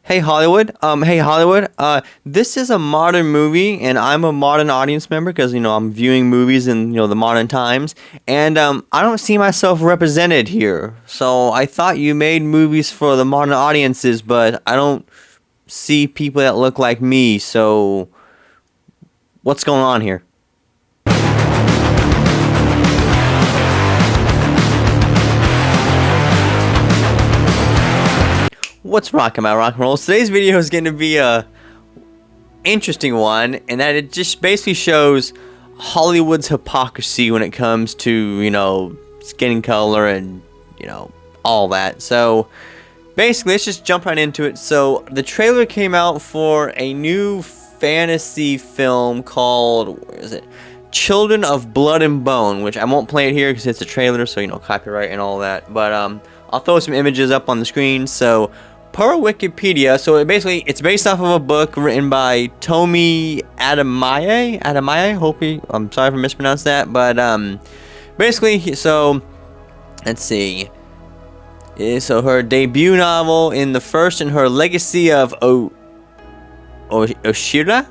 Hey Hollywood. This is a modern movie, and I'm a modern audience member because I'm viewing movies in the modern times, and I don't see myself represented here. So I thought you made movies for the modern audiences, but I don't see people that look like me. So what's going on here? What's rockin' my rock and roll? Today's video is going to be a interesting one, and that it just basically shows Hollywood's hypocrisy when it comes to skin color and all that. So basically, let's just jump right into it. So the trailer came out for a new fantasy film called, where is it? Children of Blood and Bone, which I won't play it here because it's a trailer, so copyright and all that. But I'll throw some images up on the screen. So per Wikipedia, so it's based off of a book written by Tomi Adamaye. I'm sorry if I mispronounced that, but basically, so let's see. So her debut novel in the first in her Legacy of Oshira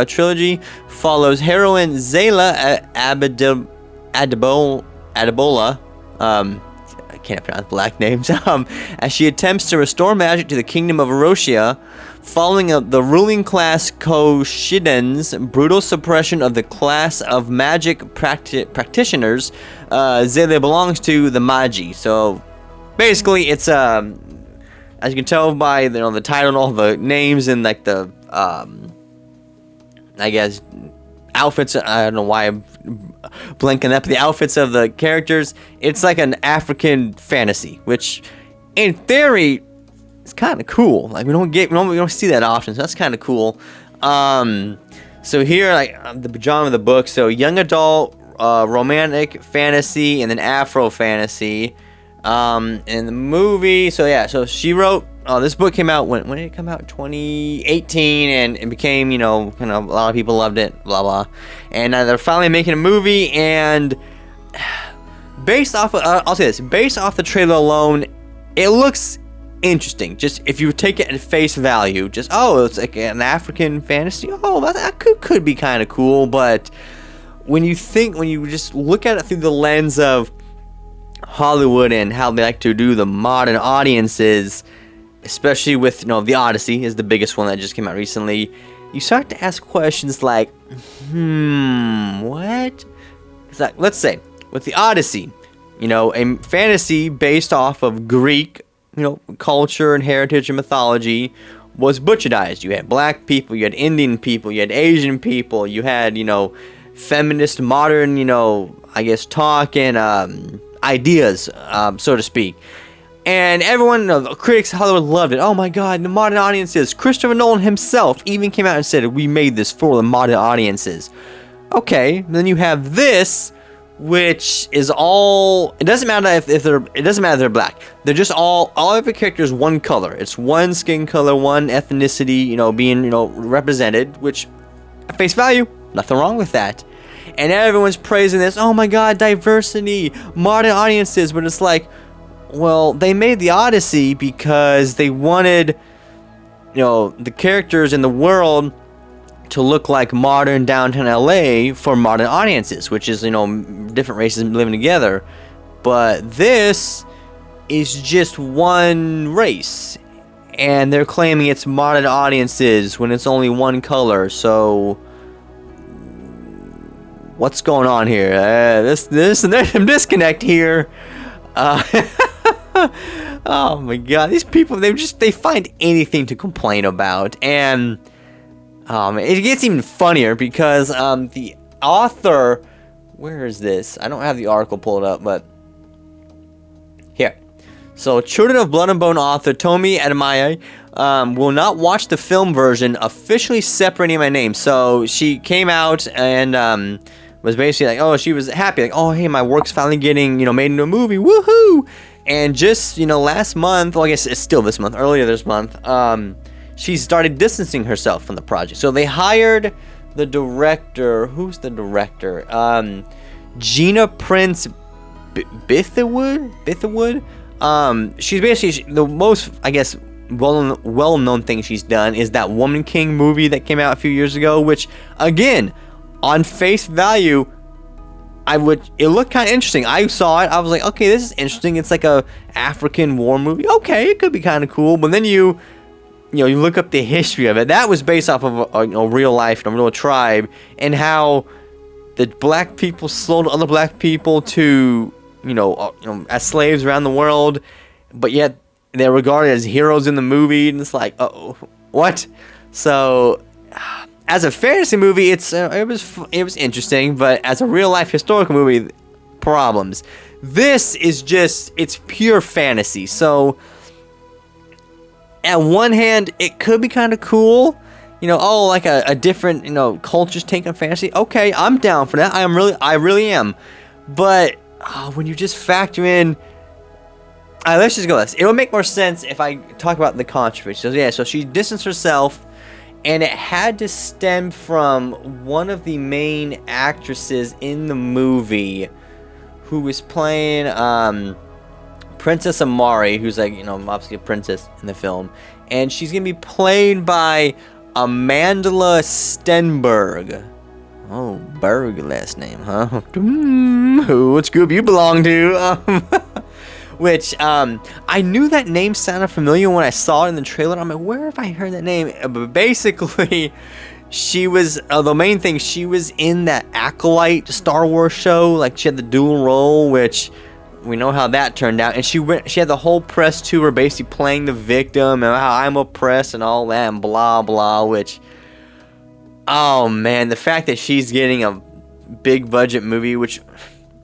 trilogy follows heroine Zayla Adebola. I can't pronounce black names. As she attempts to restore magic to the kingdom of Erosia, following the ruling class Koshiden's brutal suppression of the class of magic practitioners Zayla belongs to, the Magi. So basically, it's as you can tell by the title and all the names and like the I guess outfits. I don't know why I'm blanking up the outfits of the characters. It's like an African fantasy, which in theory is kind of cool. Like we don't see that often, so that's kind of cool. So here, like the genre of the book, so young adult, romantic fantasy, and then Afro-Fantasy. And the movie, so she wrote. This book came out when did it come out? 2018, and it became kind of a lot of people loved it, blah blah. And they're finally making a movie, and based off I'll say this, based off the trailer alone, it looks interesting. Just if you take it at face value, just it's like an African fantasy. That could be kind of cool. But when you just look at it through the lens of Hollywood and how they like to do the modern audiences, especially with the Odyssey is the biggest one that just came out recently, you start to ask questions like, what? Like, let's say with the Odyssey, a fantasy based off of Greek, culture and heritage and mythology was butcherized. You had black people, you had Indian people, you had Asian people, you had feminist modern I guess talk and ideas, so to speak. And everyone, the critics, Hollywood loved it. Oh my God, the modern audiences. Christopher Nolan himself even came out and said, we made this for the modern audiences. Okay, then you have this, which is all. It doesn't matter if they're black. They're just all of the characters one color. It's one skin color, one ethnicity, being represented. Which, at face value, nothing wrong with that. And everyone's praising this. Oh my God, diversity, modern audiences. But it's like, well, they made the Odyssey because they wanted, the characters in the world to look like modern downtown LA for modern audiences, which is, different races living together. But this is just one race, and they're claiming it's modern audiences when it's only one color. So what's going on here? There's a disconnect here. Oh my God, these people, they find anything to complain about. And it gets even funnier because the author, where is this? I don't have the article pulled up, but here. So Children of Blood and Bone author Tomi Adamaye will not watch the film version, officially separating my name. So she came out and was basically like, she was happy, like, hey, my work's finally getting made into a movie, woohoo. And just, last month, well, I guess it's still this month, earlier this month, she started distancing herself from the project. So they hired the director. Who's the director? Gina Prince Bitherwood. She's basically the most, I guess, well-known thing she's done is that Woman King movie that came out a few years ago, which, again, on face value, it looked kind of interesting. I saw it, I was like, okay, this is interesting. It's like a African war movie. Okay, it could be kind of cool. But then you look up the history of it. That was based off of a real life, a real tribe, and how the black people sold other black people to, as slaves around the world, but yet they're regarded as heroes in the movie, and it's like, uh-oh, what? So, as a fantasy movie, it was interesting, but as a real life historical movie, problems. This is it's pure fantasy. So, at one hand, it could be kind of cool, like a different, culture's take on fantasy. Okay, I'm down for that. I really am. But when you just factor in, let's just go with this. It would make more sense if I talk about the controversy. So yeah, so she distanced herself, and it had to stem from one of the main actresses in the movie, who was playing Princess Amari, who's like, obviously a princess in the film, and she's gonna be played by Amandla Stenberg. Oh, Berg last name, huh? What group you belong to? Which, I knew that name sounded familiar when I saw it in the trailer. I'm like, where have I heard that name? But basically, she was, the main thing, she was in that Acolyte Star Wars show. Like, she had the dual role, which we know how that turned out. And she had the whole press tour basically playing the victim and how I'm oppressed and all that and blah, blah, which, oh man, the fact that she's getting a big budget movie, which,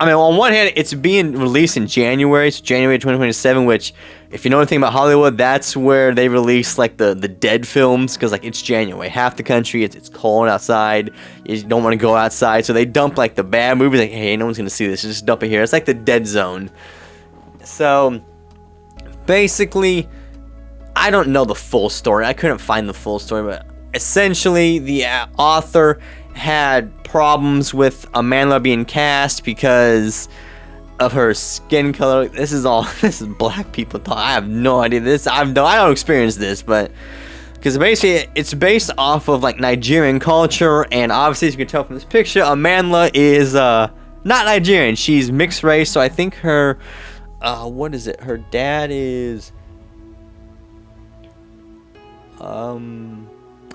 I mean, on one hand, it's being released in January, so January 2027, which, if you know anything about Hollywood, that's where they release, like, the dead films, because, like, it's January. Half the country, it's cold outside, you don't want to go outside, so they dump, like, the bad movies, like, hey, no one's going to see this, just dump it here. It's like the dead zone. So, basically, I don't know the full story. I couldn't find the full story, but essentially, the author had problems with Amandla being cast because of her skin color. This is black people talk. I have no idea this. I don't experience this, but because basically it's based off of like Nigerian culture, and obviously as you can tell from this picture, Amandla is not Nigerian. She's mixed race. So I think her what is it? Her dad is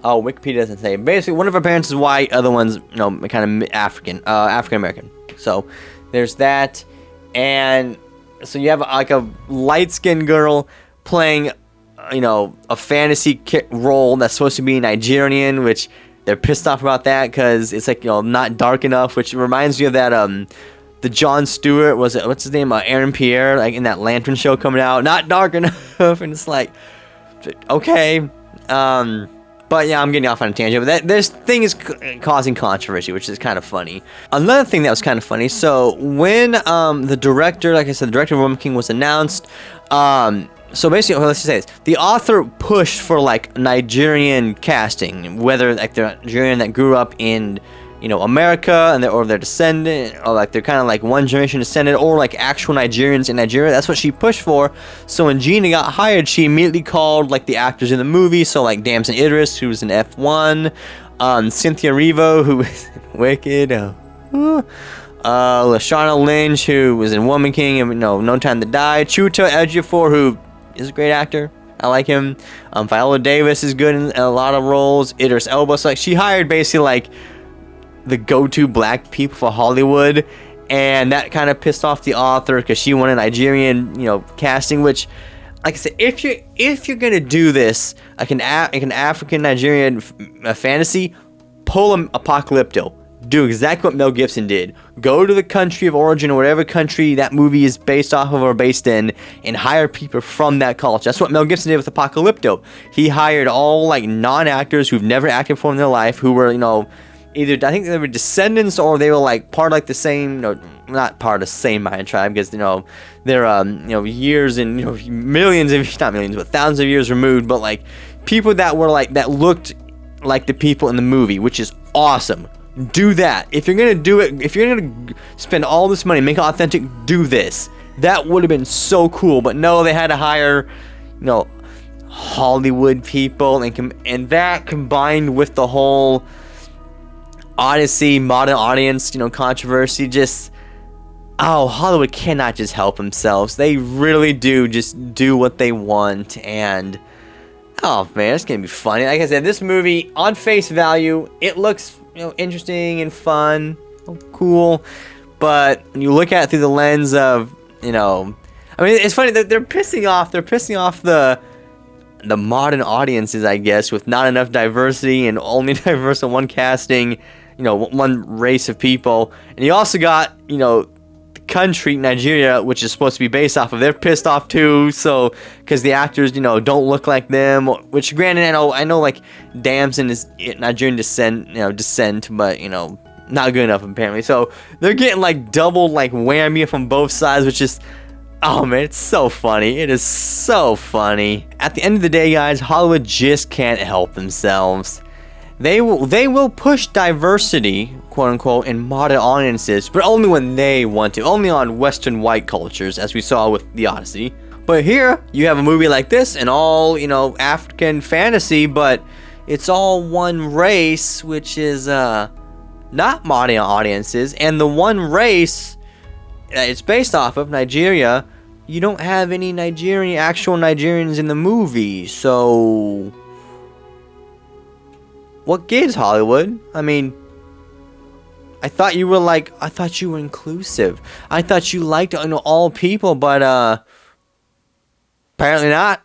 oh, Wikipedia doesn't say. Basically, one of her parents is white, other one's, kind of African American. So, there's that. And so you have, like, a light-skinned girl playing, a fantasy role that's supposed to be Nigerian, which they're pissed off about that because it's, like, not dark enough, which reminds me of that, the Jon Stewart, what's his name, Aaron Pierre, like, in that Lantern show coming out, not dark enough, and it's like, okay, but yeah, I'm getting off on a tangent. But this thing is causing controversy, which is kind of funny. Another thing that was kind of funny. So when the director, like I said, the director of Woman King was announced. So basically, let's just say this: the author pushed for like Nigerian casting, whether like they're Nigerian that grew up in, America, and or they're descendant, or like they're kind of like one generation descendant, or like actual Nigerians in Nigeria. That's what she pushed for. So when Gina got hired, she immediately called like the actors in the movie. So like Damson Idris, who was in F1, Cynthia Erivo, who was in Wicked, Lashana Lynch, who was in Woman King and No Time to Die, Chiwetel Ejiofor, who is a great actor. I like him. Viola Davis is good in a lot of roles. Idris Elba. So like she hired basically like the go-to black people for Hollywood, and that kind of pissed off the author because she wanted Nigerian, casting. Which, like I said, if you're gonna do this, like an African Nigerian fantasy, pull Apocalypto. Do exactly what Mel Gibson did. Go to the country of origin or whatever country that movie is based off of or based in, and hire people from that culture. That's what Mel Gibson did with Apocalypto. He hired all like non-actors who've never acted before in their life, who were either I think they were descendants or they were like part of like the same, not part of the same Mayan tribe, because they're years and millions of, not millions, but thousands of years removed, but like people that were like that looked like the people in the movie, which is awesome. Do that. If you're gonna do it, if you're gonna spend all this money, make it authentic, do this. That would have been so cool. But no, they had to hire, Hollywood people, and that combined with the whole Odyssey modern audience, controversy, just Hollywood cannot just help themselves. They really do just do what they want, and oh man, it's gonna be funny. Like I said, this movie on face value, it looks interesting and fun, cool, but when you look at it through the lens of it's funny that they're pissing off the modern audiences, I guess, with not enough diversity and only diverse in one casting, one race of people. And you also got, the country, Nigeria, which is supposed to be based off of, they're pissed off too, so, because the actors, don't look like them, which granted, I know like Damson is Nigerian descent, but, not good enough apparently. So they're getting like double like whammy from both sides, which is, oh man, it's so funny. It is so funny. At the end of the day, guys, Hollywood just can't help themselves. They will push diversity, quote unquote, in modern audiences, but only when they want to. Only on Western white cultures, as we saw with The Odyssey. But here, you have a movie like this, and all, African fantasy, but it's all one race, which is, not modern audiences, and the one race it's based off of, Nigeria, you don't have any actual Nigerians in the movie, so what gives, Hollywood? I mean, I thought you were inclusive. I thought you liked all people, but apparently not.